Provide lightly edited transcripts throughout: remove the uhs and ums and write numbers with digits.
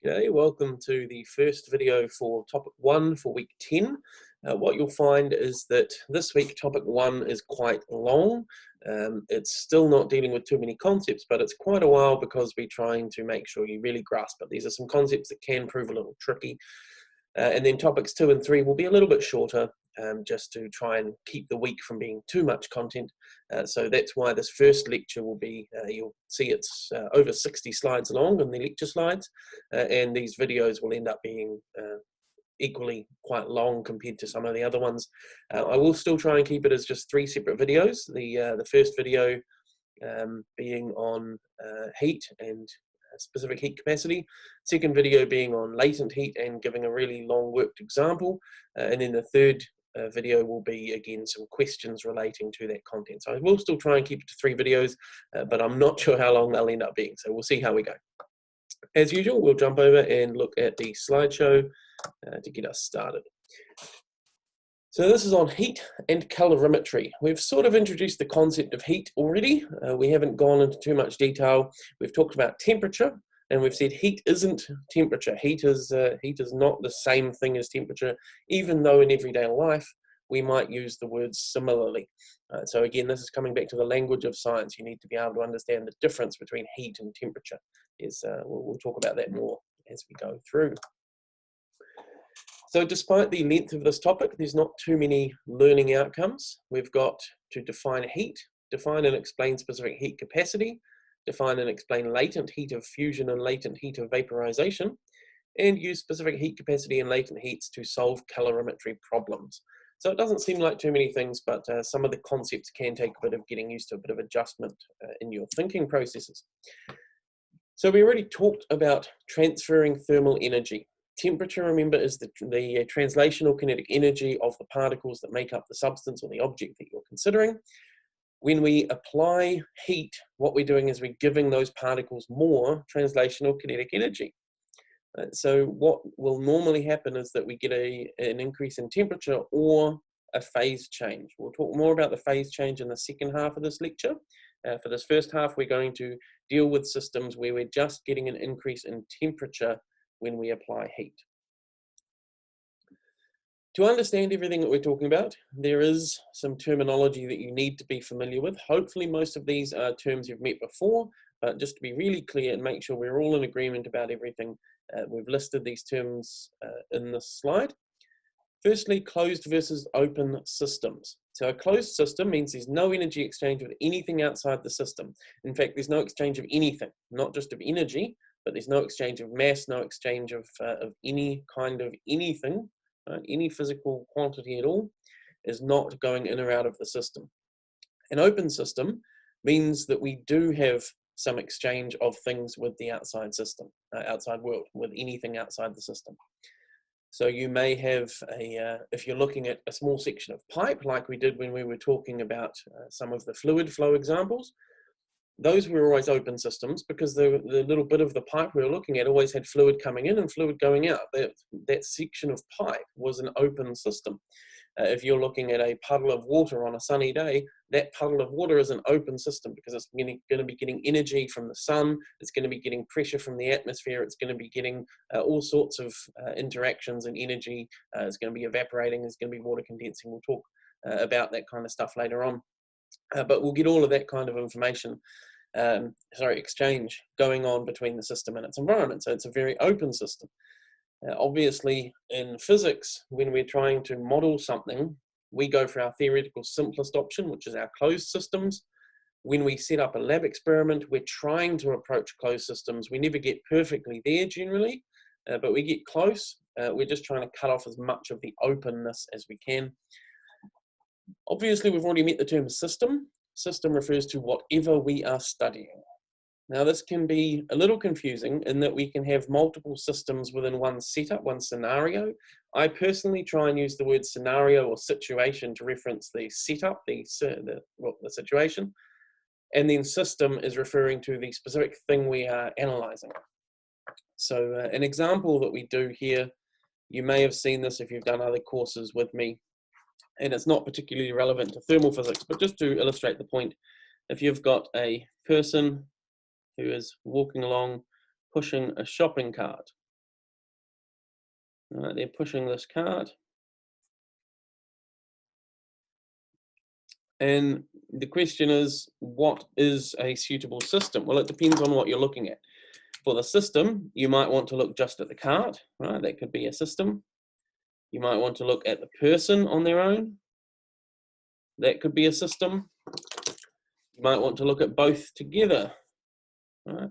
G'day, welcome to the first video for topic 1 for week 10. What you'll find is that this week topic 1 is quite long. It's still not dealing with too many concepts, but it's quite a while because we're trying to make sure you really grasp it. These are some concepts that can prove a little tricky. And then topics 2 and 3 will be a little bit shorter, just to try and keep the week from being too much content. So that's why this first lecture will be, you'll see it's over 60 slides long in the lecture slides, and these videos will end up being equally quite long compared to some of the other ones. I will still try and keep it as just 3 separate videos. The first video being on heat and specific heat capacity, second video being on latent heat and giving a really long worked example, and then the third video will be again some questions relating to that content. So I will still try and keep it to 3 videos, but I'm not sure how long they'll end up being, so we'll see how we go. As usual, we'll jump over and look at the slideshow to get us started. So this is on heat and calorimetry. We've sort of introduced the concept of heat already. We haven't gone into too much detail. We've talked about temperature, and we've said heat isn't temperature. Heat is not the same thing as temperature, even though in everyday life we might use the words similarly. So again, this is coming back to the language of science. You need to be able to understand the difference between heat and temperature. We'll talk about that more as we go through. So despite the length of this topic, there's not too many learning outcomes. We've got to define heat, define and explain specific heat capacity, define and explain latent heat of fusion and latent heat of vaporization, and use specific heat capacity and latent heats to solve calorimetry problems. So it doesn't seem like too many things, but some of the concepts can take a bit of getting used to, a bit of adjustment in your thinking processes. So we already talked about transferring thermal energy. Temperature, remember, is the translational kinetic energy of the particles that make up the substance or the object that you're considering. When we apply heat, what we're doing is we're giving those particles more translational kinetic energy. So what will normally happen is that we get an increase in temperature or a phase change. We'll talk more about the phase change in the second half of this lecture. For this first half, we're going to deal with systems where we're just getting an increase in temperature when we apply heat. To understand everything that we're talking about, there is some terminology that you need to be familiar with. Hopefully most of these are terms you've met before, but just to be really clear and make sure we're all in agreement about everything, we've listed these terms in this slide. Firstly, closed versus open systems. So a closed system means there's no energy exchange with anything outside the system. In fact, there's no exchange of anything, not just of energy, but there's no exchange of mass, no exchange of any kind of anything, any physical quantity at all is not going in or out of the system. An open system means that we do have some exchange of things with the outside system, outside world, with anything outside the system. So you may have if you're looking at a small section of pipe, like we did when we were talking about some of the fluid flow examples, those were always open systems because the little bit of the pipe we were looking at always had fluid coming in and fluid going out. That section of pipe was an open system. If you're looking at a puddle of water on a sunny day, that puddle of water is an open system because it's going to be getting energy from the sun, it's going to be getting pressure from the atmosphere, it's going to be getting all sorts of interactions and energy, it's going to be evaporating, there's going to be water condensing. We'll talk about that kind of stuff later on. But we'll get all of that kind of information, exchange going on between the system and its environment. So it's a very open system. Obviously, in physics, when we're trying to model something, we go for our theoretical simplest option, which is our closed systems. When we set up a lab experiment, we're trying to approach closed systems. We never get perfectly there generally, but we get close. We're just trying to cut off as much of the openness as we can. Obviously, we've already met the term system. System refers to whatever we are studying. Now, this can be a little confusing in that we can have multiple systems within one setup, one scenario. I personally try and use the word scenario or situation to reference the setup, the situation, and then system is referring to the specific thing we are analyzing. So an example that we do here, you may have seen this if you've done other courses with me, and it's not particularly relevant to thermal physics, but just to illustrate the point, if you've got a person who is walking along pushing a shopping cart, They're pushing this cart. And the question is, what is a suitable system? Well, it depends on what you're looking at. For the system, you might want to look just at the cart, right? That could be a system. You might want to look at the person on their own. That could be a system. You might want to look at both together, right?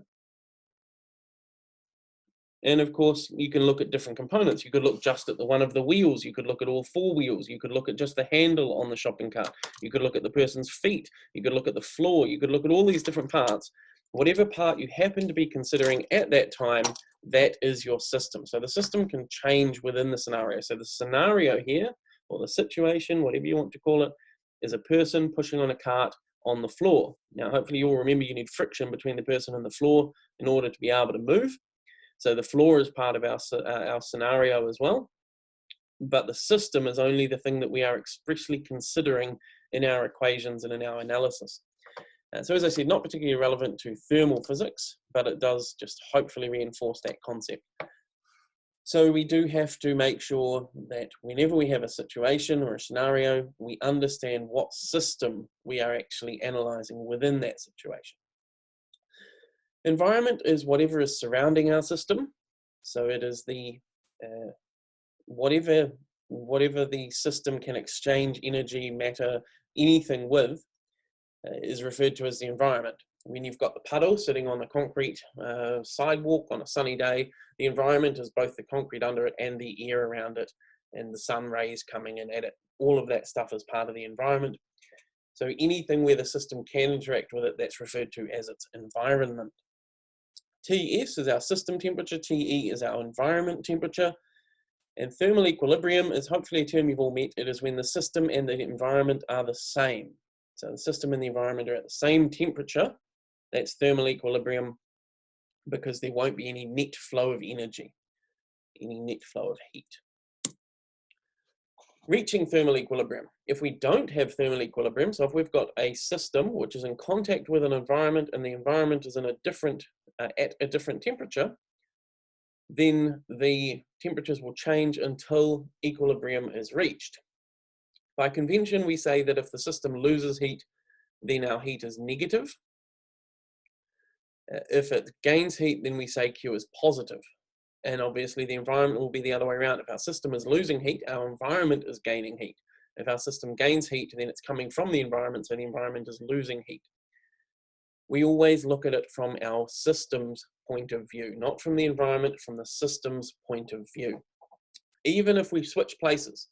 And of course, you can look at different components. You could look just at the one of the wheels. You could look at all four wheels. You could look at just the handle on the shopping cart. You could look at the person's feet. You could look at the floor. You could look at all these different parts. Whatever part you happen to be considering at that time, that is your system. So the system can change within the scenario. So the scenario here, or the situation, whatever you want to call it, is a person pushing on a cart on the floor. Now, hopefully you'll remember you need friction between the person and the floor in order to be able to move. So the floor is part of our scenario as well, but the system is only the thing that we are expressly considering in our equations and in our analysis. So as I said, not particularly relevant to thermal physics, but it does just hopefully reinforce that concept. So we do have to make sure that whenever we have a situation or a scenario, we understand what system we are actually analyzing within that situation. Environment is whatever is surrounding our system. So it is the whatever the system can exchange energy, matter, anything with is referred to as the environment. When you've got the puddle sitting on the concrete sidewalk on a sunny day, the environment is both the concrete under it and the air around it and the sun rays coming in at it. All of that stuff is part of the environment. So anything where the system can interact with it, that's referred to as its environment. TS is our system temperature, TE is our environment temperature, and thermal equilibrium is hopefully a term you've all met. It is when the system and the environment are the same. So the system and the environment are at the same temperature. That's thermal equilibrium, because there won't be any net flow of energy, any net flow of heat. Reaching thermal equilibrium. If we don't have thermal equilibrium, so if we've got a system which is in contact with an environment and the environment is in a different at a different temperature, then the temperatures will change until equilibrium is reached. By convention, we say that if the system loses heat, then our heat is negative. If it gains heat, then we say Q is positive. And obviously the environment will be the other way around. If our system is losing heat, our environment is gaining heat. If our system gains heat, then it's coming from the environment, so the environment is losing heat. We always look at it from our system's point of view, not from the environment, from the system's point of view. Even if we switch places,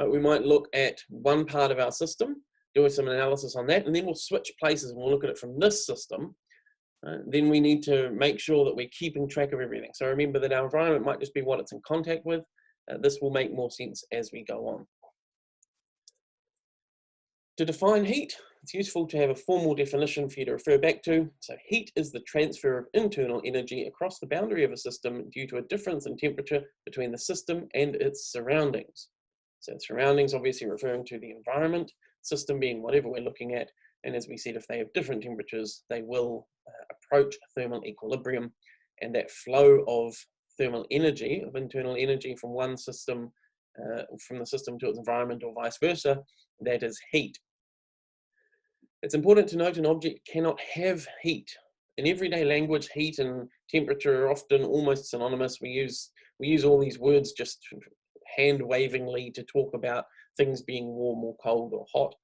we might look at one part of our system, do some analysis on that, and then we'll switch places and we'll look at it from this system. Then we need to make sure that we're keeping track of everything. So remember that our environment might just be what it's in contact with. This will make more sense as we go on. To define heat, it's useful to have a formal definition for you to refer back to. So heat is the transfer of internal energy across the boundary of a system due to a difference in temperature between the system and its surroundings. So surroundings obviously referring to the environment, system being whatever we're looking at. And as we said, if they have different temperatures, they will approach thermal equilibrium, and that flow of thermal energy, of internal energy from one system, from the system to its environment or vice versa, that is heat. It's important to note an object cannot have heat. In everyday language, heat and temperature are often almost synonymous. We use all these words just hand-wavingly to talk about things being warm or cold or hot.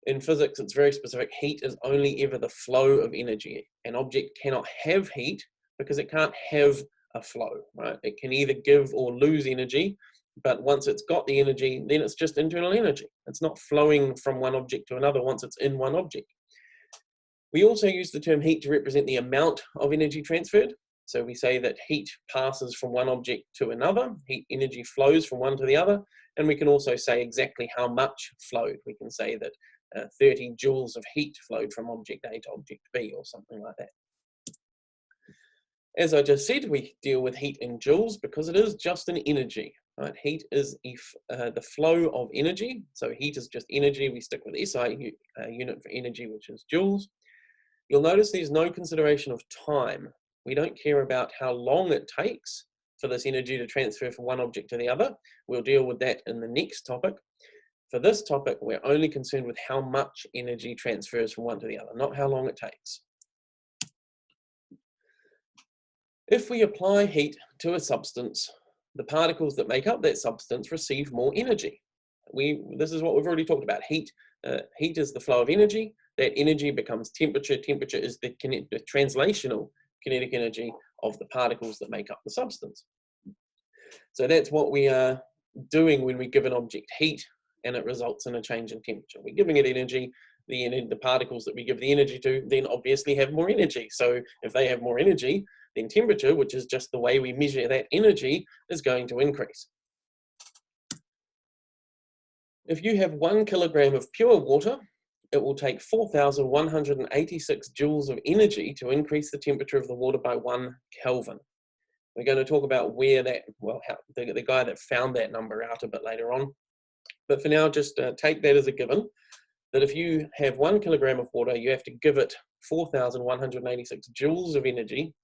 In physics, it's very specific. Heat is only ever the flow of energy. An object cannot have heat because it can't have a flow, right? It can either give or lose energy, but once it's got the energy, then it's just internal energy. It's not flowing from one object to another once it's in one object. We also use the term heat to represent the amount of energy transferred. So we say that heat passes from one object to another, heat energy flows from one to the other, and we can also say exactly how much flowed. We can say that 30 joules of heat flowed from object A to object B or something like that. As I just said, we deal with heat in joules because it is just an energy. Right? Heat is the flow of energy. So heat is just energy. We stick with SI unit for energy, which is joules. You'll notice there's no consideration of time. We don't care about how long it takes for this energy to transfer from one object to the other. We'll deal with that in the next topic. For this topic, we're only concerned with how much energy transfers from one to the other, not how long it takes. If we apply heat to a substance, the particles that make up that substance receive more energy. This is what we've already talked about. Heat is the flow of energy. That energy becomes temperature. Temperature is the translational kinetic energy of the particles that make up the substance. So that's what we are doing when we give an object heat, and it results in a change in temperature. We're giving it energy. The particles that we give the energy to then obviously have more energy. So if they have more energy, then temperature, which is just the way we measure that energy, is going to increase. If you have 1 kilogram of pure water, it will take 4,186 joules of energy to increase the temperature of the water by 1 Kelvin. We're going to talk about where that, the guy that found that number out a bit later on. But for now, just take that as a given, that if you have 1 kilogram of water, you have to give it 4,186 joules of energy.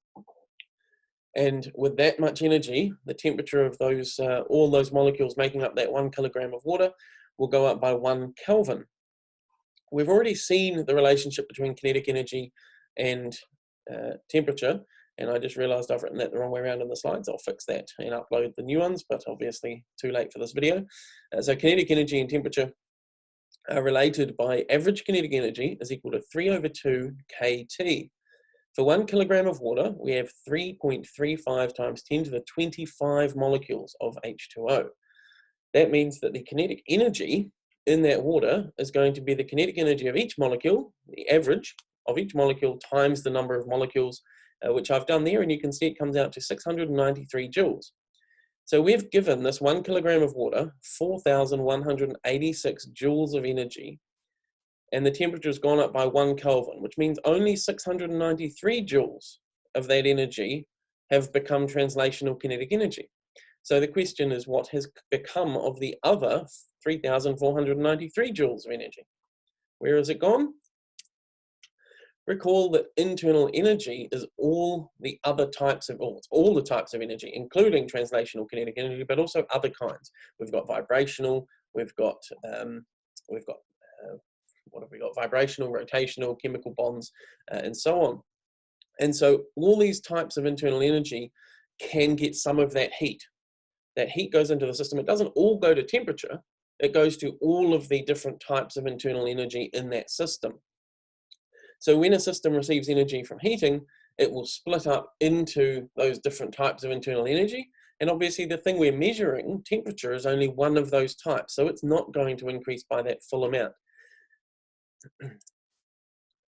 And with that much energy, the temperature of those all those molecules making up that 1 kilogram of water will go up by 1 Kelvin. We've already seen the relationship between kinetic energy and temperature, and I just realized I've written that the wrong way around in the slides. I'll fix that and upload the new ones, but obviously too late for this video. So kinetic energy and temperature are related by average kinetic energy is equal to 3/2 kT. For 1 kilogram of water, we have 3.35 times 10 to the 25 molecules of H2O. That means that the kinetic energy in that water is going to be the kinetic energy of each molecule, the average of each molecule times the number of molecules, which I've done there, and you can see it comes out to 693 joules. So we've given this 1 kilogram of water 4,186 joules of energy, and the temperature has gone up by 1 Kelvin, which means only 693 joules of that energy have become translational kinetic energy. So the question is, what has become of the other 3,493 joules of energy? Where has it gone? Recall that internal energy is all the types of energy, including translational kinetic energy, but also other kinds. We've got vibrational, we've got what have we got? Vibrational, rotational, chemical bonds, and so on. And so all these types of internal energy can get some of that heat. That heat goes into the system. It doesn't all go to temperature. It goes to all of the different types of internal energy in that system. So when a system receives energy from heating, it will split up into those different types of internal energy. And obviously the thing we're measuring, temperature, is only one of those types. So it's not going to increase by that full amount.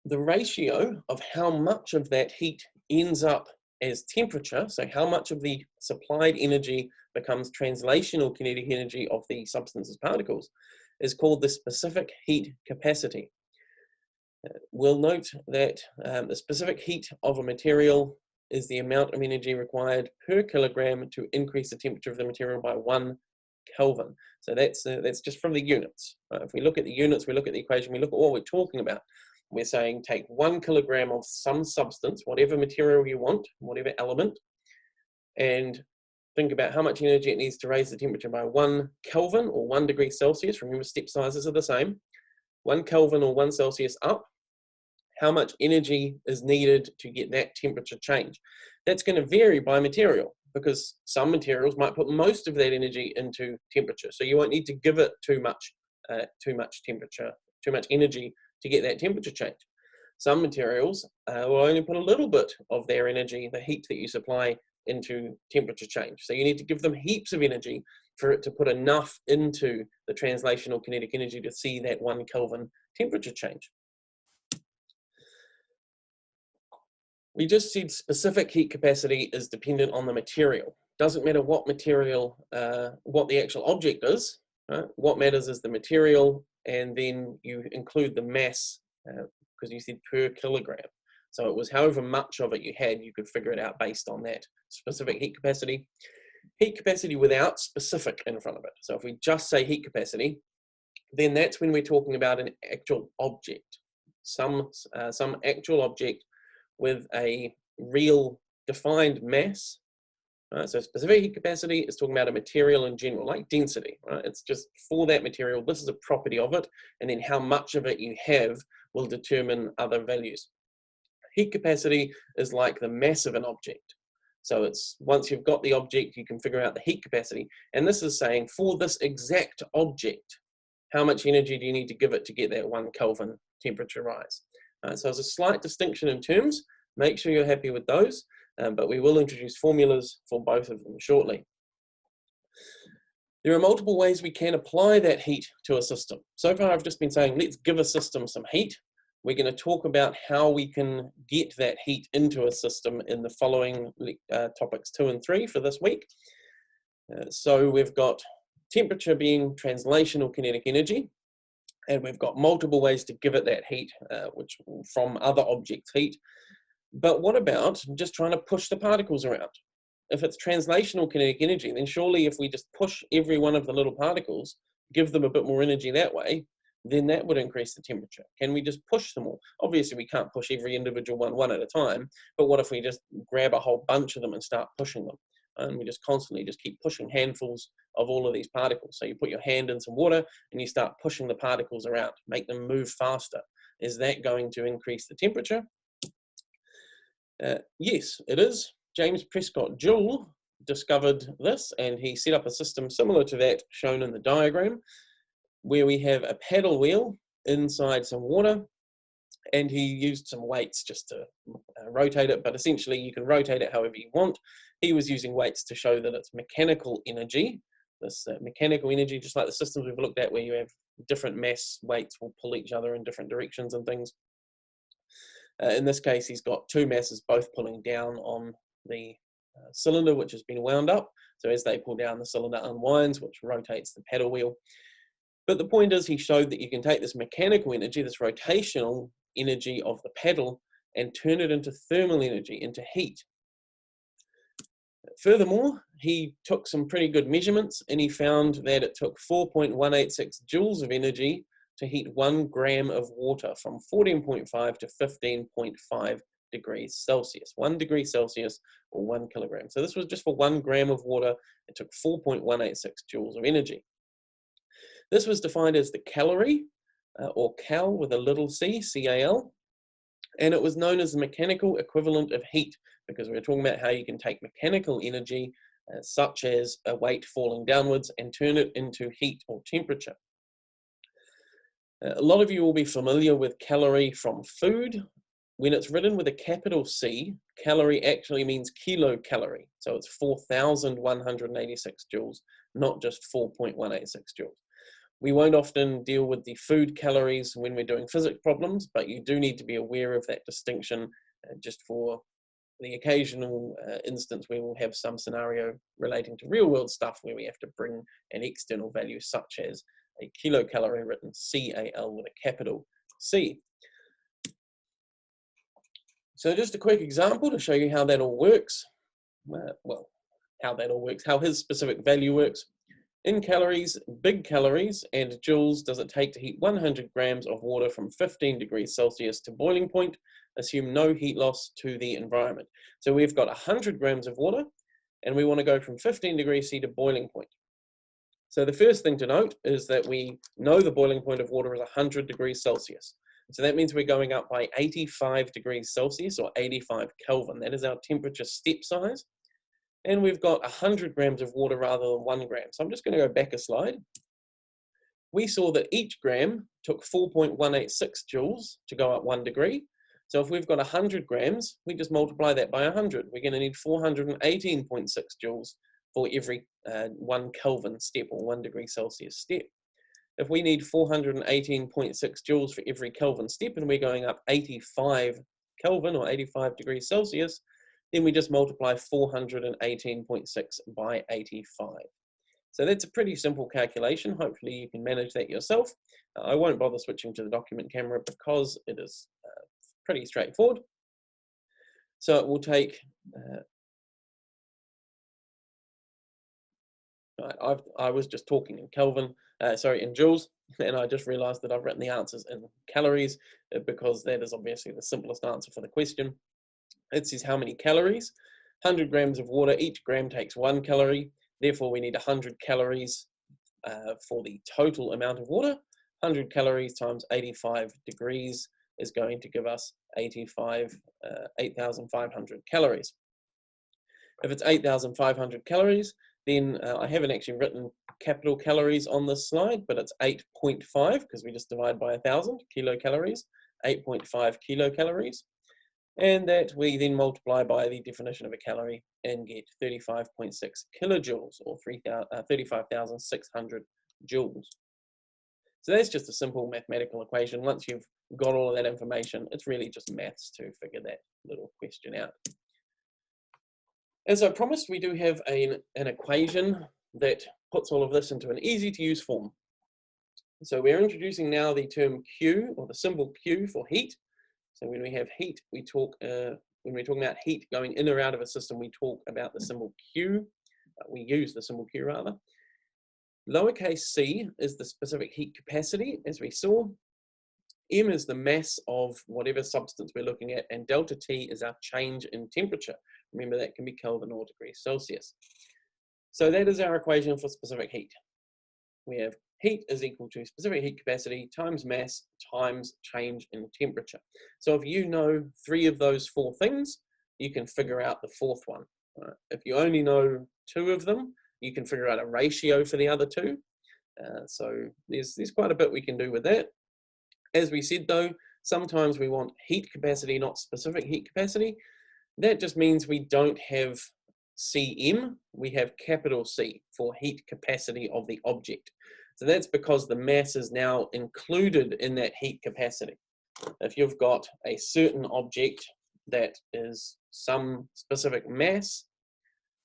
The ratio of how much of that heat ends up as temperature, so how much of the supplied energy becomes translational kinetic energy of the substance's particles, is called the specific heat capacity. We'll note that the specific heat of a material is the amount of energy required per kilogram to increase the temperature of the material by 1 Kelvin. So that's just from the units. If we look at the units, we look at the equation, we look at what we're talking about. We're saying take 1 kilogram of some substance, whatever material you want, whatever element, and think about how much energy it needs to raise the temperature by 1 Kelvin or 1 degree Celsius. Remember, step sizes are the same. 1 Kelvin or 1 Celsius up. How much energy is needed to get that temperature change? That's going to vary by material, because some materials might put most of that energy into temperature. So you won't need to give it too much energy to get that temperature change. Some materials will only put a little bit of their energy, the heat that you supply, into temperature change. So you need to give them heaps of energy for it to put enough into the translational kinetic energy to see that 1 Kelvin temperature change. We just said specific heat capacity is dependent on the material. Doesn't matter what material, what the actual object is. Right? What matters is the material, and then you include the mass, because you said per kilogram. So it was however much of it you had, you could figure it out based on that specific heat capacity. Heat capacity without specific in front of it. So if we just say heat capacity, then that's when we're talking about an actual object. Some actual object with a real defined mass Right? So specific heat capacity is talking about a material in general, like density. Right? It's just for that material, this is a property of it, and then how much of it you have will determine other values. Heat capacity is like the mass of an object. So it's once you've got the object, you can figure out the heat capacity. And this is saying for this exact object, how much energy do you need to give it to get that 1 Kelvin temperature rise? So there's a slight distinction in terms. Make sure you're happy with those, but we will introduce formulas for both of them shortly. There are multiple ways we can apply that heat to a system. So far I've just been saying, let's give a system some heat. We're going to talk about how we can get that heat into a system in the following topics 2 and 3 for this week. So we've got temperature being translational kinetic energy, and we've got multiple ways to give it that heat, which from other objects' heat. But what about just trying to push the particles around? If it's translational kinetic energy, then surely if we just push every one of the little particles, give them a bit more energy that way, then that would increase the temperature. Can we just push them all? Obviously, we can't push every individual one at a time, but what if we just grab a whole bunch of them and start pushing them? And we just constantly just keep pushing handfuls of all of these particles. So you put your hand in some water and you start pushing the particles around, make them move faster. Is that going to increase the temperature? Yes, it is. James Prescott Joule discovered this, and he set up a system similar to that shown in the diagram, where we have a paddle wheel inside some water, and he used some weights just to rotate it, but essentially you can rotate it however you want. He was using weights to show that it's mechanical energy. This mechanical energy, just like the systems we've looked at where you have different mass weights will pull each other in different directions and things. In this case, he's got two masses both pulling down on the cylinder, which has been wound up. So as they pull down, the cylinder unwinds, which rotates the paddle wheel. But the point is, he showed that you can take this mechanical energy, this rotational energy of the paddle, and turn it into thermal energy, into heat. Furthermore, he took some pretty good measurements, and he found that it took 4.186 joules of energy to heat 1 gram of water from 14.5 to 15.5 degrees Celsius. 1 degree Celsius or 1 kilogram. So this was just for 1 gram of water. It took 4.186 joules of energy. This was defined as the calorie, or cal with a little c, C-A-L, and it was known as the mechanical equivalent of heat, because we were talking about how you can take mechanical energy, such as a weight falling downwards, and turn it into heat or temperature. A lot of you will be familiar with calorie from food. When it's written with a capital C, calorie actually means kilocalorie. So it's 4,186 joules, not just 4.186 joules. We won't often deal with the food calories when we're doing physics problems, but you do need to be aware of that distinction just for the occasional instance where we'll have some scenario relating to real world stuff where we have to bring an external value such as a kilocalorie written C-A-L with a capital C. So just a quick example to show you how that all works. Well, how that all works, how his specific value works. In calories, big calories, and joules does it take to heat 100 grams of water from 15 degrees Celsius to boiling point? Assume no heat loss to the environment. So we've got 100 grams of water, and we want to go from 15 degrees C to boiling point. So the first thing to note is that we know the boiling point of water is 100 degrees Celsius. So that means we're going up by 85 degrees Celsius or 85 Kelvin. That is our temperature step size. And we've got 100 grams of water rather than 1 gram. So I'm just going to go back a slide. We saw that each gram took 4.186 joules to go up 1 degree. So if we've got 100 grams, we just multiply that by 100. We're going to need 418.6 joules for every 1 Kelvin step or 1 degree Celsius step. If we need 418.6 joules for every Kelvin step and we're going up 85 Kelvin or 85 degrees Celsius, then we just multiply 418.6 by 85. So that's a pretty simple calculation. Hopefully you can manage that yourself. I won't bother switching to the document camera because it is pretty straightforward. So it will take, I was just talking in Kelvin, in joules, and I just realized that I've written the answers in calories because that is obviously the simplest answer for the question. It says how many calories. 100 grams of water, each gram takes 1 calorie. Therefore, we need 100 calories for the total amount of water. 100 calories times 85 degrees is going to give us 8,500 calories. If it's 8,500 calories, then I haven't actually written capital calories on this slide, but it's 8.5 because we just divide by 1,000 kilocalories, 8.5 kilocalories. And that we then multiply by the definition of a calorie and get 35.6 kilojoules, or 35,600 joules. So that's just a simple mathematical equation. Once you've got all of that information, it's really just maths to figure that little question out. As I promised, we do have an equation that puts all of this into an easy to use form. So we're introducing now the term Q, or the symbol Q for heat. So when we have heat, we talk, when we're talking about heat going in or out of a system, we talk about the symbol Q. We use the symbol Q rather. Lowercase c is the specific heat capacity, as we saw. M is the mass of whatever substance we're looking at, and delta T is our change in temperature. Remember, that can be Kelvin or degrees Celsius. So that is our equation for specific heat. We have heat is equal to specific heat capacity times mass times change in temperature. So if you know 3 of those 4 things, you can figure out the 4th one. If you only know 2 of them, you can figure out a ratio for the other 2. So there's quite a bit we can do with that. As we said though, sometimes we want heat capacity, not specific heat capacity. That just means we don't have cm, we have capital C for heat capacity of the object. So that's because the mass is now included in that heat capacity. If you've got a certain object that is some specific mass,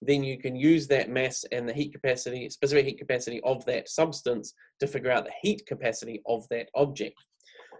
then you can use that mass and the heat capacity, specific heat capacity of that substance to figure out the heat capacity of that object.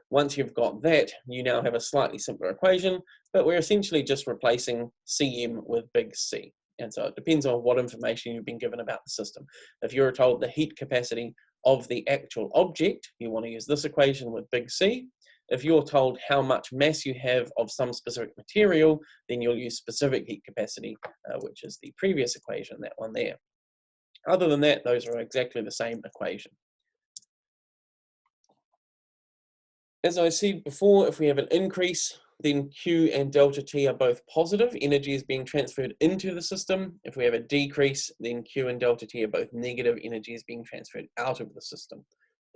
Once you've got that, you now have a slightly simpler equation, but we're essentially just replacing Cm with big C. And so it depends on what information you've been given about the system. If you're told the heat capacity of the actual object, you want to use this equation with big C. If you're told how much mass you have of some specific material, then you'll use specific heat capacity, which is the previous equation, that one there. Other than that, those are exactly the same equation. As I said before, if we have an increase, then Q and delta T are both positive. Energy is being transferred into the system. If we have a decrease, then Q and delta T are both negative. Energy is being transferred out of the system.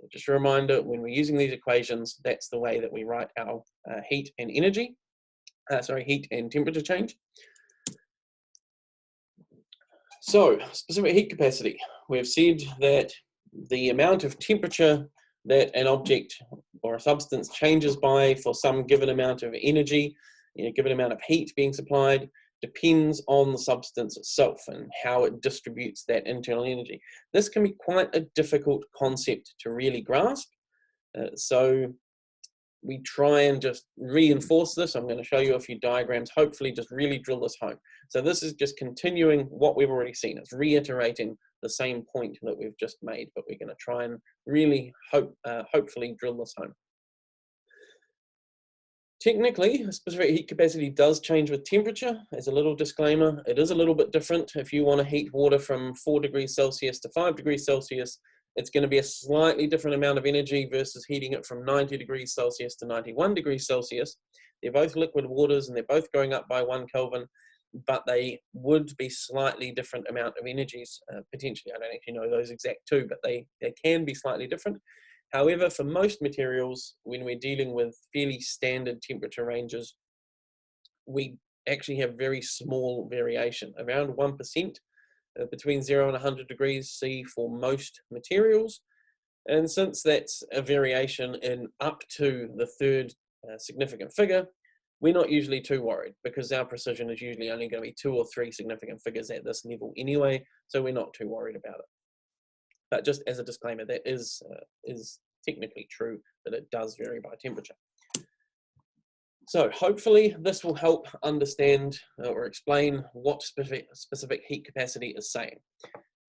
So just a reminder, when we're using these equations, that's the way that we write our heat and energy. Heat and temperature change. So, specific heat capacity. We've said that the amount of temperature that an object or a substance changes by for some given amount of energy, given amount of heat being supplied, depends on the substance itself and how it distributes that internal energy. This can be quite a difficult concept to really grasp. So we try and just reinforce this. I'm going to show you a few diagrams, hopefully just really drill this home. So this is just continuing what we've already seen. It's reiterating the same point that we've just made, but we're going to try and really hopefully drill this home. Technically, specific heat capacity does change with temperature. As a little disclaimer, it is a little bit different. If you want to heat water from 4 degrees Celsius to 5 degrees Celsius, it's going to be a slightly different amount of energy versus heating it from 90 degrees Celsius to 91 degrees Celsius. They're both liquid waters and they're both going up by 1 Kelvin, but they would be slightly different amount of energies, potentially. I don't actually know those exact 2, but they can be slightly different. However, for most materials, when we're dealing with fairly standard temperature ranges, we actually have very small variation, around 1%, between 0 and 100 degrees C for most materials. And since that's a variation in up to the 3rd significant figure, we're not usually too worried because our precision is usually only going to be 2 or 3 significant figures at this level anyway, so we're not too worried about it. But just as a disclaimer, that is technically true that it does vary by temperature. So hopefully this will help understand or explain what specific heat capacity is saying.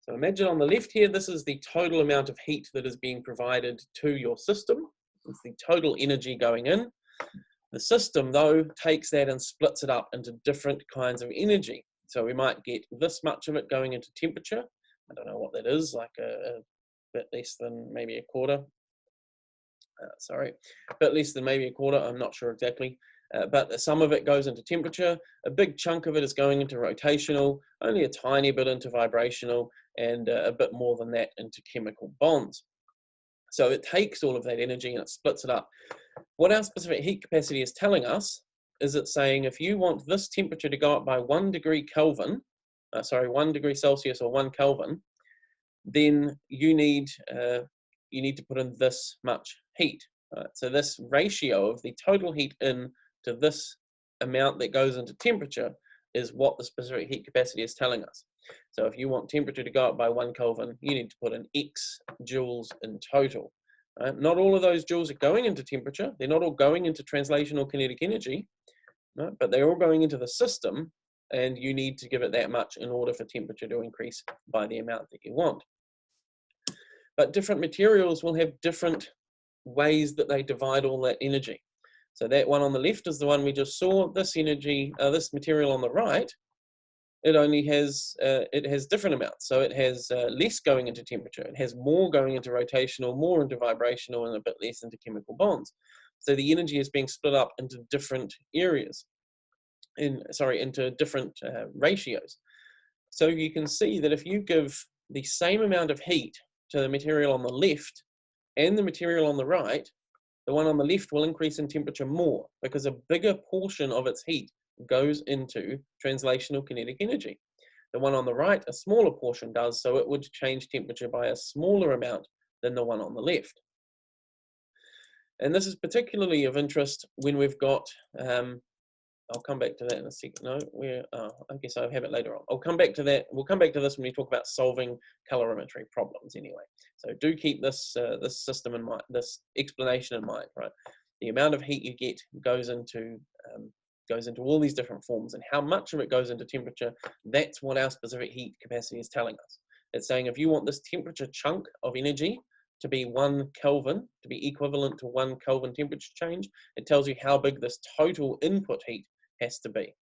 So imagine on the left here, this is the total amount of heat that is being provided to your system. It's the total energy going in. The system, though, takes that and splits it up into different kinds of energy. So we might get this much of it going into temperature. I don't know what that is, like a bit less than maybe a quarter. Sorry, a bit less than maybe a quarter, I'm not sure exactly. But some of it goes into temperature, a big chunk of it is going into rotational, only a tiny bit into vibrational, and a bit more than that into chemical bonds. So it takes all of that energy and it splits it up. What our specific heat capacity is telling us is it's saying if you want this temperature to go up by 1 degree Kelvin, 1 degree Celsius or 1 Kelvin, then you need to put in this much heat. Right? So this ratio of the total heat in to this amount that goes into temperature is what the specific heat capacity is telling us. So if you want temperature to go up by 1 Kelvin, you need to put in X joules in total. Right? Not all of those joules are going into temperature. They're not all going into translational kinetic energy, right? But they're all going into the system, and you need to give it that much in order for temperature to increase by the amount that you want. But different materials will have different ways that they divide all that energy. So that one on the left is the one we just saw. This energy, this material on the right, it only has different amounts. So it has less going into temperature. It has more going into rotational, more into vibrational, and a bit less into chemical bonds. So the energy is being split up into different areas, into different ratios. So you can see that if you give the same amount of heat to the material on the left and the material on the right, the one on the left will increase in temperature more because a bigger portion of its heat goes into translational kinetic energy. The one on the right, a smaller portion does, so it would change temperature by a smaller amount than the one on the left. And this is particularly of interest when we've got, I'll come back to that in a second. No, I guess I'll have it later on. I'll come back to that. We'll come back to this when we talk about solving calorimetry problems anyway. So do keep this system in mind, this explanation in mind, right? The amount of heat you get goes into all these different forms, and how much of it goes into temperature, that's what our specific heat capacity is telling us. It's saying if you want this temperature chunk of energy to be 1 Kelvin, to be equivalent to 1 Kelvin temperature change, it tells you how big this total input heat has to be.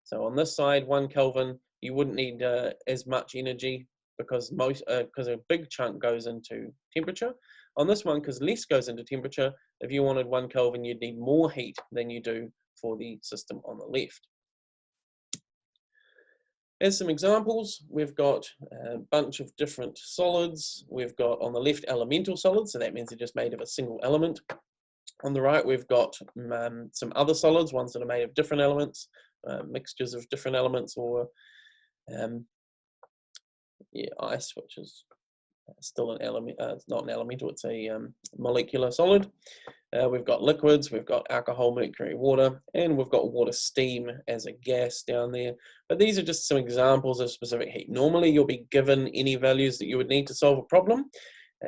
So on this side, 1 Kelvin, you wouldn't need as much energy because a big chunk goes into temperature. On this one, because less goes into temperature, if you wanted 1 Kelvin, you'd need more heat than you do for the system on the left. As some examples, we've got a bunch of different solids. We've got on the left elemental solids, so that means they're just made of a single element. On the right, we've got some other solids, ones that are made of different elements, mixtures of different elements, or ice, which is still an element. It's not an elemental, it's a molecular solid. We've got liquids, we've got alcohol, mercury, water, and we've got water steam as a gas down there. But these are just some examples of specific heat. Normally, you'll be given any values that you would need to solve a problem.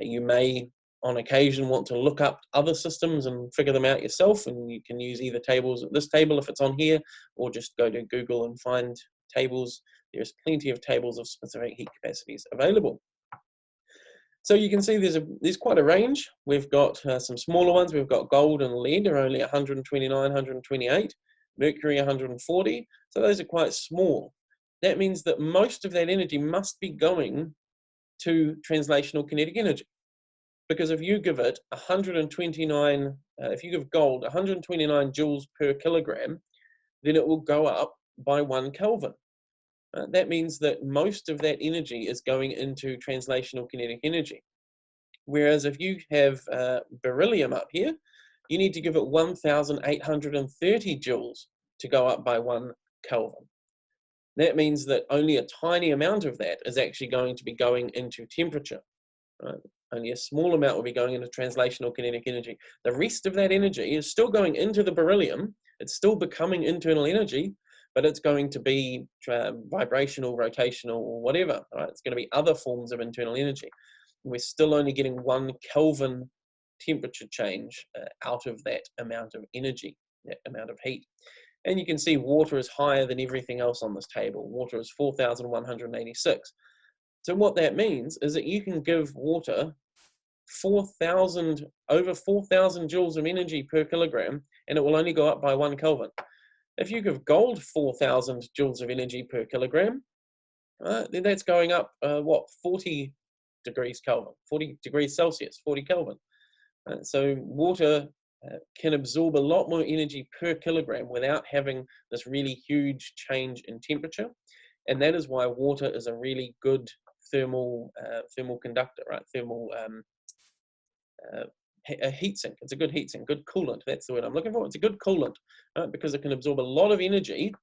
You may, on occasion, want to look up other systems and figure them out yourself, and you can use either tables, this table if it's on here, or just go to Google and find tables. There's plenty of tables of specific heat capacities available. So you can see there's quite a range. We've got some smaller ones. We've got gold and lead are only 129, 128, mercury 140. So those are quite small. That means that most of that energy must be going to translational kinetic energy. Because if you give it 129, if you give gold 129 joules per kilogram, then it will go up by 1 Kelvin. That means that most of that energy is going into translational kinetic energy. Whereas if you have beryllium up here, you need to give it 1,830 joules to go up by 1 Kelvin. That means that only a tiny amount of that is actually going to be going into temperature. Right? Only a small amount will be going into translational kinetic energy. The rest of that energy is still going into the beryllium. It's still becoming internal energy, but it's going to be vibrational, rotational, or whatever. Right? It's going to be other forms of internal energy. We're still only getting 1 Kelvin temperature change out of that amount of energy, that amount of heat. And you can see water is higher than everything else on this table. Water is 4,186. So what that means is that you can give water over 4,000 joules of energy per kilogram, and it will only go up by 1 Kelvin. If you give gold 4,000 joules of energy per kilogram, then that's going up, what, 40 degrees Kelvin, 40 degrees Celsius, 40 Kelvin. So water can absorb a lot more energy per kilogram without having this really huge change in temperature. And that is why water is a really good thermal conductor, right? A heat sink. It's a good heat sink, good coolant. That's the word I'm looking for. It's a good coolant, right? Because it can absorb a lot of energy.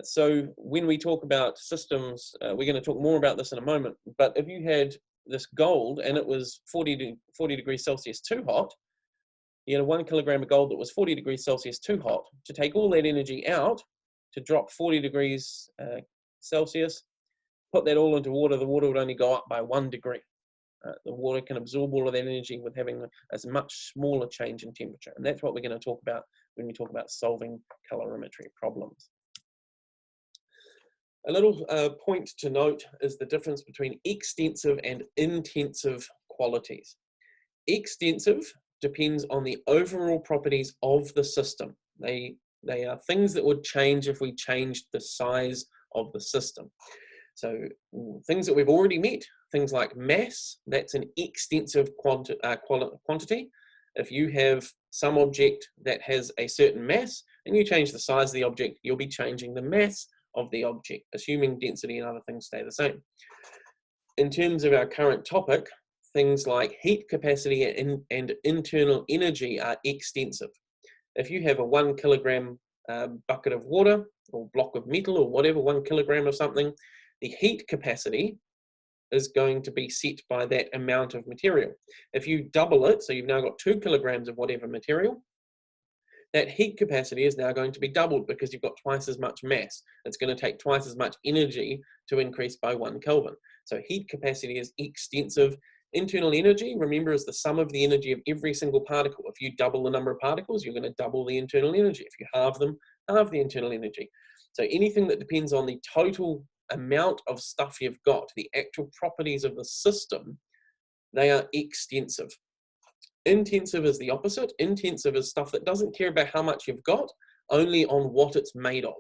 So when we talk about systems, we're going to talk more about this in a moment. But if you had this gold and it was 40 degrees Celsius too hot, you had 1 kilogram of gold that was 40 degrees Celsius too hot. To take all that energy out, to drop 40 degrees Celsius, put that all into water, the water would only go up by 1 degree. The water can absorb all of that energy with having a much smaller change in temperature. And that's what we're going to talk about when we talk about solving calorimetry problems. A little point to note is the difference between extensive and intensive qualities. Extensive depends on the overall properties of the system. They are things that would change if we changed the size of the system. So things that we've already met, things like mass, that's an extensive quantity. If you have some object that has a certain mass and you change the size of the object, you'll be changing the mass of the object, assuming density and other things stay the same. In terms of our current topic, things like heat capacity and internal energy are extensive. If you have a 1 kilogram bucket of water or block of metal or whatever, 1 kilogram of something, the heat capacity is going to be set by that amount of material. If you double it, so you've now got 2 kilograms of whatever material, that heat capacity is now going to be doubled because you've got twice as much mass. It's going to take twice as much energy to increase by 1 Kelvin. So heat capacity is extensive. Internal energy, remember, is the sum of the energy of every single particle. If you double the number of particles, you're going to double the internal energy. If you halve them, halve the internal energy. So anything that depends on the total amount of stuff you've got, the actual properties of the system, they are extensive. Intensive is the opposite. Intensive is stuff that doesn't care about how much you've got, only on what it's made of.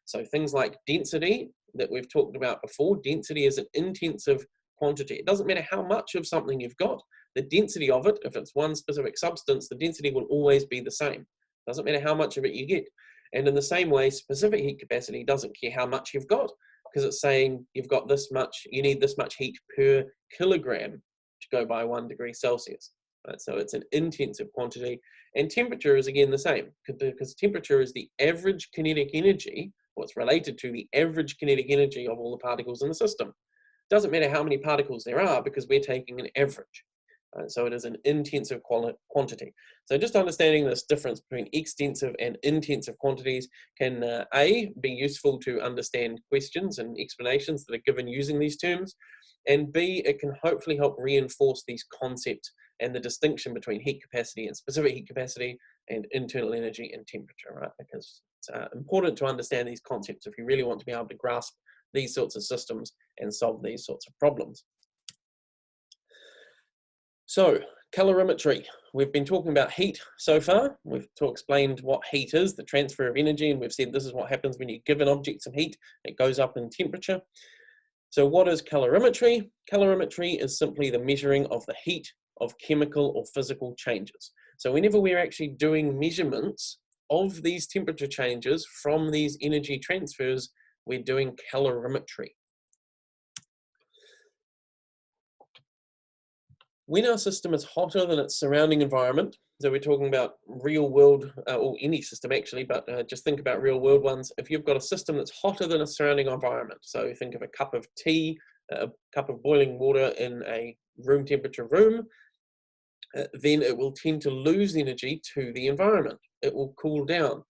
So things like density that we've talked about before, density is an intensive quantity. It doesn't matter how much of something you've got, the density of it, if it's one specific substance, the density will always be the same. Doesn't matter how much of it you get. And in the same way, specific heat capacity doesn't care how much you've got, because it's saying you've got this much, you need this much heat per kilogram to go by 1 degree Celsius. Right? So it's an intensive quantity. And temperature is again the same, because temperature is the average kinetic energy, what's related to the average kinetic energy of all the particles in the system. Doesn't matter how many particles there are because we're taking an average. So it is an intensive quantity. So just understanding this difference between extensive and intensive quantities can A, be useful to understand questions and explanations that are given using these terms, and B, it can hopefully help reinforce these concepts and the distinction between heat capacity and specific heat capacity and internal energy and temperature, right? Because it's important to understand these concepts if you really want to be able to grasp these sorts of systems and solve these sorts of problems. So, calorimetry. We've been talking about heat so far. We've explained what heat is, the transfer of energy, and we've said this is what happens when you give an object some heat. It goes up in temperature. So what is calorimetry? Calorimetry is simply the measuring of the heat of chemical or physical changes. So whenever we're actually doing measurements of these temperature changes from these energy transfers, we're doing calorimetry. When our system is hotter than its surrounding environment, so we're talking about real world, or any system actually, but just think about real world ones. If you've got a system that's hotter than its surrounding environment, so think of a cup of tea, a cup of boiling water in a room temperature room, then it will tend to lose energy to the environment. It will cool down.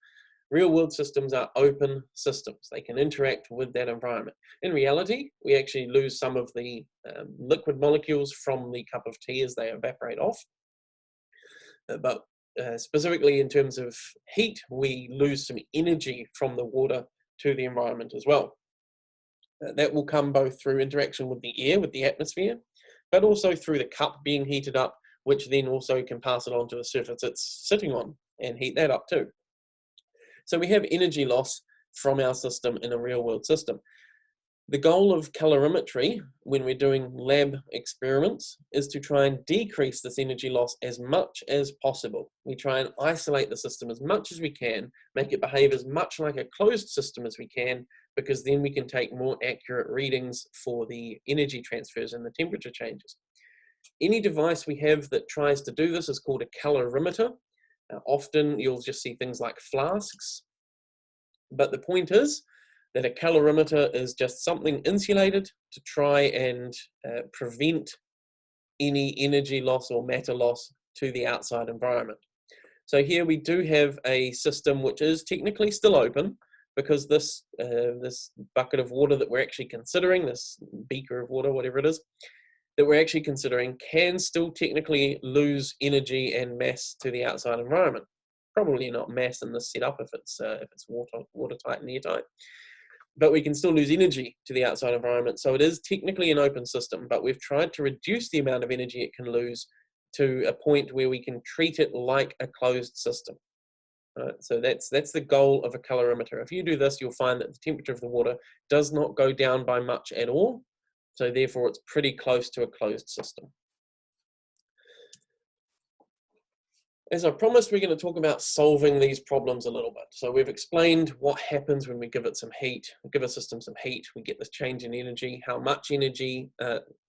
Real world systems are open systems. They can interact with that environment. In reality, we actually lose some of the liquid molecules from the cup of tea as they evaporate off. But specifically in terms of heat, we lose some energy from the water to the environment as well. That will come both through interaction with the air, with the atmosphere, but also through the cup being heated up, which then also can pass it on to the surface it's sitting on and heat that up too. So we have energy loss from our system in a real world system. The goal of calorimetry when we're doing lab experiments is to try and decrease this energy loss as much as possible. We try and isolate the system as much as we can, make it behave as much like a closed system as we can, because then we can take more accurate readings for the energy transfers and the temperature changes. Any device we have that tries to do this is called a calorimeter. Often you'll just see things like flasks, but the point is that a calorimeter is just something insulated to try and prevent any energy loss or matter loss to the outside environment. So here we do have a system which is technically still open, because this bucket of water that we're actually considering, this beaker of water, whatever it is, that we're actually considering can still technically lose energy and mass to the outside environment. Probably not mass in this setup if it's watertight and airtight. But we can still lose energy to the outside environment. So it is technically an open system, but we've tried to reduce the amount of energy it can lose to a point where we can treat it like a closed system. Right? So that's the goal of a calorimeter. If you do this, you'll find that the temperature of the water does not go down by much at all. So therefore, it's pretty close to a closed system. As I promised, we're going to talk about solving these problems a little bit. So we've explained what happens when we give it some heat, give a system some heat, we get this change in energy, how much energy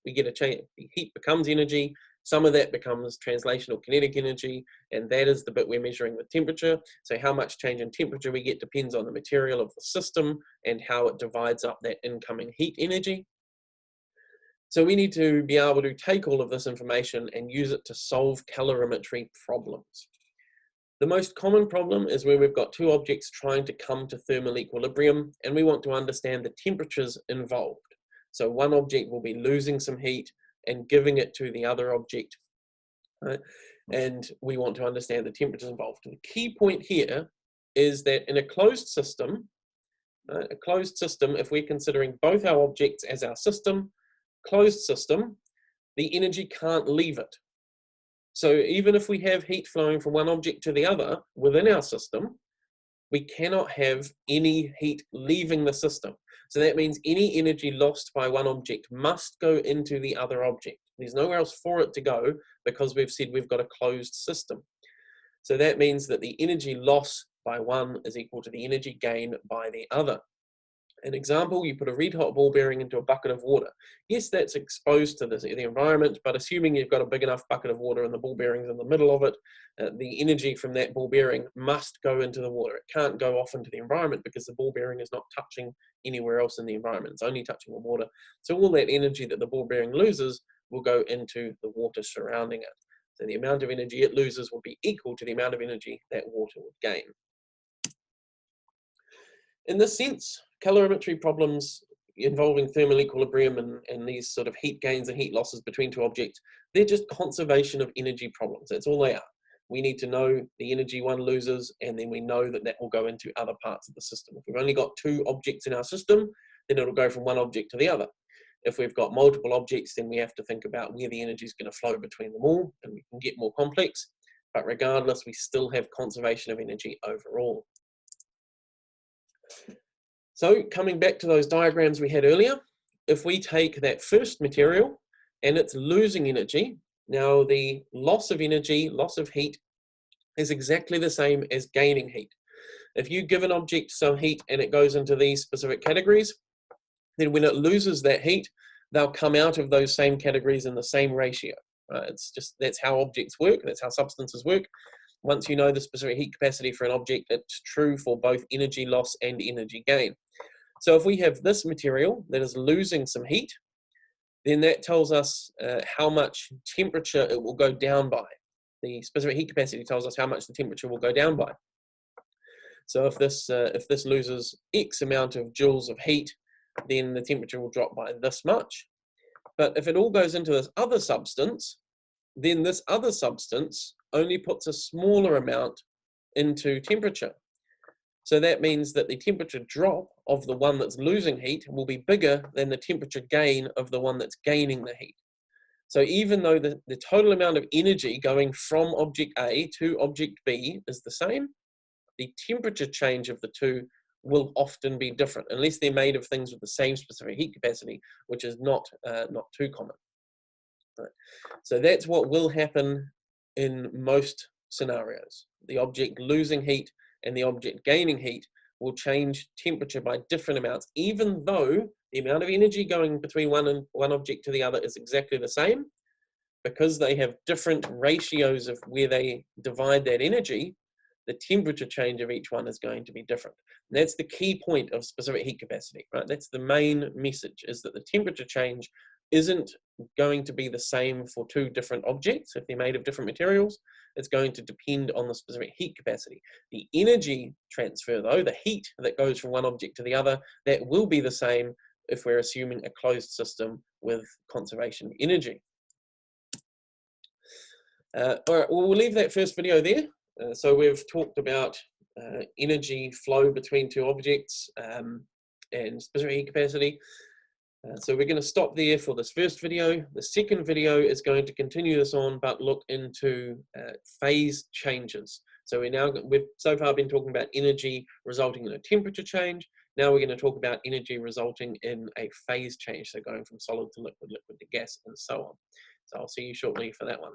we get a change, heat becomes energy, some of that becomes translational kinetic energy, and that is the bit we're measuring with temperature. So how much change in temperature we get depends on the material of the system and how it divides up that incoming heat energy. So we need to be able to take all of this information and use it to solve calorimetry problems. The most common problem is where we've got two objects trying to come to thermal equilibrium, and we want to understand the temperatures involved. So one object will be losing some heat and giving it to the other object, right? And we want to understand the temperatures involved. And the key point here is that in a closed system, if we're considering both our objects as our system, closed system, the energy can't leave it. So even if we have heat flowing from one object to the other within our system, we cannot have any heat leaving the system. So that means any energy lost by one object must go into the other object. There's nowhere else for it to go, because we've said we've got a closed system. So that means that the energy loss by one is equal to the energy gain by the other. An example, you put a red hot ball bearing into a bucket of water. Yes, that's exposed to the environment, but assuming you've got a big enough bucket of water and the ball bearing's in the middle of it, the energy from that ball bearing must go into the water. It can't go off into the environment because the ball bearing is not touching anywhere else in the environment. It's only touching the water. So all that energy that the ball bearing loses will go into the water surrounding it. So the amount of energy it loses will be equal to the amount of energy that water would gain. In this sense, calorimetry problems involving thermal equilibrium and these sort of heat gains and heat losses between two objects, they're just conservation of energy problems. That's all they are. We need to know the energy one loses, and then we know that that will go into other parts of the system. If we've only got two objects in our system, then it'll go from one object to the other. If we've got multiple objects, then we have to think about where the energy is going to flow between them all, and we can get more complex. But regardless, we still have conservation of energy overall. So coming back to those diagrams we had earlier, if we take that first material and it's losing energy, now the loss of energy, loss of heat, is exactly the same as gaining heat. If you give an object some heat and it goes into these specific categories, then when it loses that heat, they'll come out of those same categories in the same ratio. It's just, that's how objects work, that's how substances work. Once you know the specific heat capacity for an object, it's true for both energy loss and energy gain. So if we have this material that is losing some heat, then that tells us how much temperature it will go down by. The specific heat capacity tells us how much the temperature will go down by. So if this loses X amount of joules of heat, then the temperature will drop by this much. But if it all goes into this other substance, then this other substance only puts a smaller amount into temperature. So that means that the temperature drop of the one that's losing heat will be bigger than the temperature gain of the one that's gaining the heat. So even though the total amount of energy going from object A to object B is the same, the temperature change of the two will often be different, unless they're made of things with the same specific heat capacity, which is not too common. Right. So that's what will happen in most scenarios. The object losing heat and the object gaining heat will change temperature by different amounts, even though the amount of energy going between one object to the other is exactly the same. Because they have different ratios of where they divide that energy, the temperature change of each one is going to be different. And that's the key point of specific heat capacity, right? That's the main message, is that the temperature change isn't going to be the same for two different objects if they're made of different materials. It's going to depend on the specific heat capacity. The energy transfer, though, the heat that goes from one object to the other, that will be the same if we're assuming a closed system with conservation of energy. All right, well, we'll leave that first video there. So we've talked about energy flow between two objects and specific heat capacity. So we're going to stop there for this first video. The second video is going to continue this on, but look into phase changes. So we've so far been talking about energy resulting in a temperature change. Now we're going to talk about energy resulting in a phase change, so going from solid to liquid, liquid to gas, and so on. So I'll see you shortly for that one.